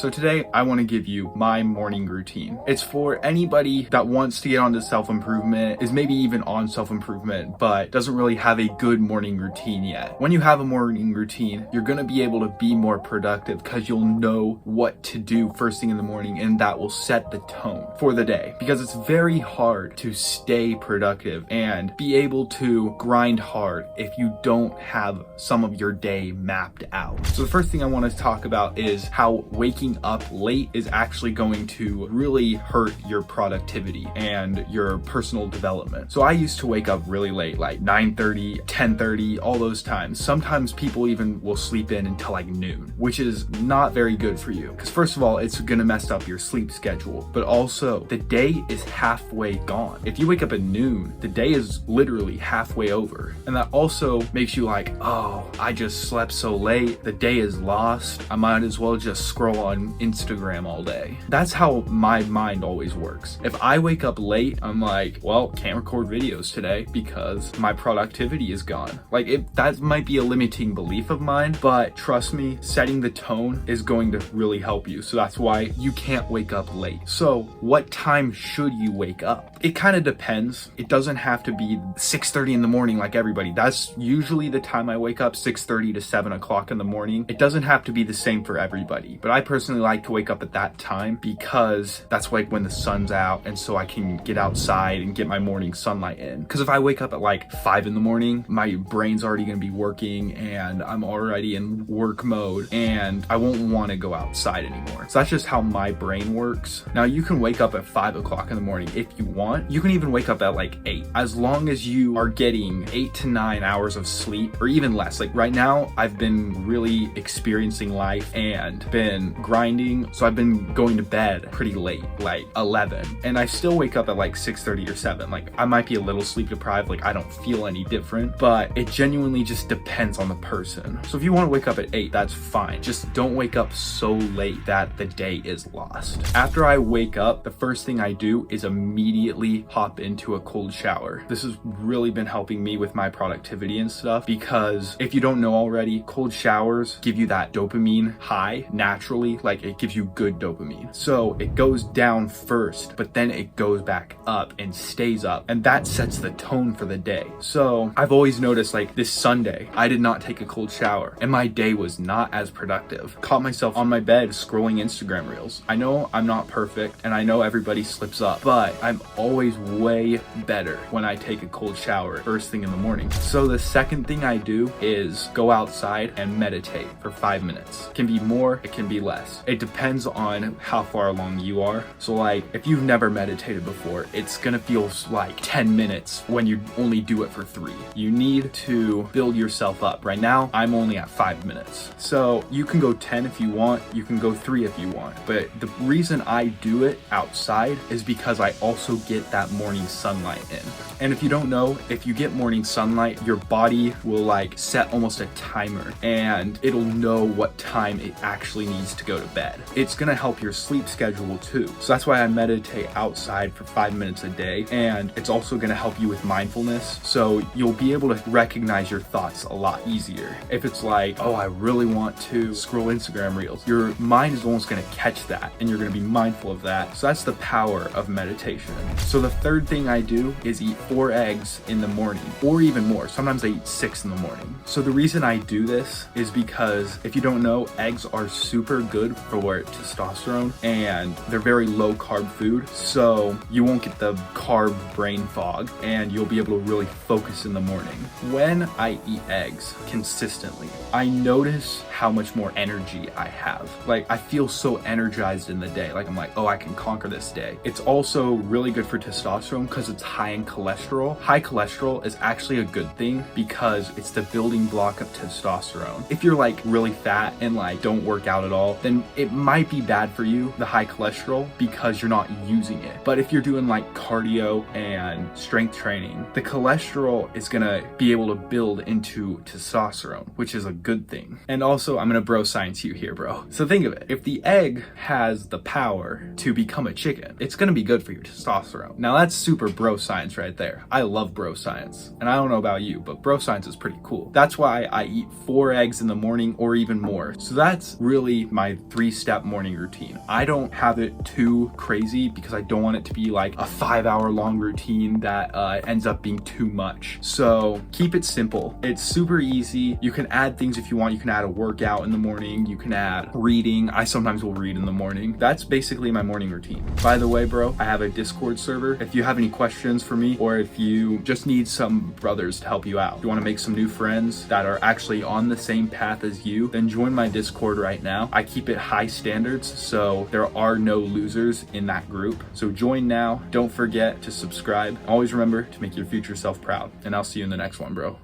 So today I want to give you my morning routine. It's for anybody that wants to get onto self-improvement, is maybe even on self-improvement, but doesn't really have a good morning routine yet. When you have a morning routine, you're going to be able to be more productive because you'll know what to do first thing in the morning, and that will set the tone for the day. Because it's very hard to stay productive and be able to grind hard if you don't have some of your day mapped out. So the first thing I want to talk about is how waking up late is actually going to really hurt your productivity and your personal development. So I used to wake up really late, like 9:30, 10:30, all those times. Sometimes people even will sleep in until like noon, which is not very good for you. Because first of all, it's gonna mess up your sleep schedule, but also the day is halfway gone. If you wake up at noon, the day is literally halfway over. And that also makes you like, oh, I just slept so late, the day is lost. I might as well just scroll on Instagram all day. That's how my mind always works. If I wake up late, I'm like, well, can't record videos today because my productivity is gone. Like, that might be a limiting belief of mine, but trust me, setting the tone is going to really help you. So that's why you can't wake up late. So what time should you wake up? It kind of depends. It doesn't have to be 6:30 in the morning like everybody. That's usually the time I wake up, 6:30 to 7 o'clock in the morning. It doesn't have to be the same for everybody, but I personally like to wake up at that time because that's like when the sun's out, and so I can get outside and get my morning sunlight in. Because if I wake up at like 5 in the morning, my brain's already going to be working and I'm already in work mode and I won't want to go outside anymore. So that's just how my brain works. Now you can wake up at 5 o'clock in the morning if you want. You can even wake up at like 8, as long as you are getting 8 to 9 hours of sleep, or even less. Like right now, I've been really experiencing life and been grinding, so I've been going to bed pretty late, like 11, and I still wake up at like 6:30 or 7. Like I might be a little sleep deprived, like I don't feel any different, but it genuinely just depends on the person. So if you want to wake up at 8, that's fine. Just don't wake up so late that the day is lost. After I wake up, the first thing I do is immediately hop into a cold shower. This has really been helping me with my productivity and stuff, because if you don't know already, cold showers give you that dopamine high naturally. Like it gives you good dopamine. So it goes down first, but then it goes back up and stays up, and that sets the tone for the day. So I've always noticed, like this Sunday, I did not take a cold shower and my day was not as productive. Caught myself on my bed scrolling Instagram reels. I know I'm not perfect and I know everybody slips up, but I'm always way better when I take a cold shower first thing in the morning. So the second thing I do is go outside and meditate for 5 minutes. It can be more, it can be less. It depends on how far along you are. So like if you've never meditated before, it's gonna feel like 10 minutes when you only do it for 3. You need to build yourself up. Right now, I'm only at 5 minutes. So you can go 10 if you want, you can go 3 if you want. But the reason I do it outside is because I also get that morning sunlight in. And if you don't know, if you get morning sunlight, your body will like set almost a timer and it'll know what time it actually needs to go to bed. It's gonna help your sleep schedule too. So that's why I meditate outside for 5 minutes a day, and it's also gonna help you with mindfulness. So you'll be able to recognize your thoughts a lot easier. If it's like, oh, I really want to scroll Instagram reels, your mind is almost gonna catch that and you're gonna be mindful of that. So that's the power of meditation. So the third thing I do is eat 4 eggs in the morning, or even more. Sometimes I eat 6 in the morning. So the reason I do this is because if you don't know, eggs are super good for testosterone and they're very low carb food. So you won't get the carb brain fog and you'll be able to really focus in the morning. When I eat eggs consistently, I notice how much more energy I have. Like I feel so energized in the day. Like I'm like, oh, I can conquer this day. It's also really good for testosterone because it's high in cholesterol. High cholesterol is actually a good thing because it's the building block of testosterone. If you're like really fat and like don't work out at all, then it might be bad for you, the high cholesterol, because you're not using it. But if you're doing like cardio and strength training, the cholesterol is gonna be able to build into testosterone, which is a good thing. And also, I'm gonna bro science you here, bro. So think of it. If the egg has the power to become a chicken, it's gonna be good for your testosterone. Now that's super bro science right there. I love bro science. And I don't know about you, but bro science is pretty cool. That's why I eat 4 eggs in the morning or even more. So that's really my 3-step morning routine. I don't have it too crazy because I don't want it to be like a 5-hour long routine that ends up being too much. So keep it simple. It's super easy. You can add things if you want. You can add a workout in the morning. You can add reading. I sometimes will read in the morning. That's basically my morning routine. By the way, bro, I have a Discord server. If you have any questions for me, or if you just need some brothers to help you out, if you want to make some new friends that are actually on the same path as you, then join my Discord right now. I keep it high standards, so there are no losers in that group. So join now. Don't forget to subscribe. Always remember to make your future self proud. And I'll see you in the next one, bro.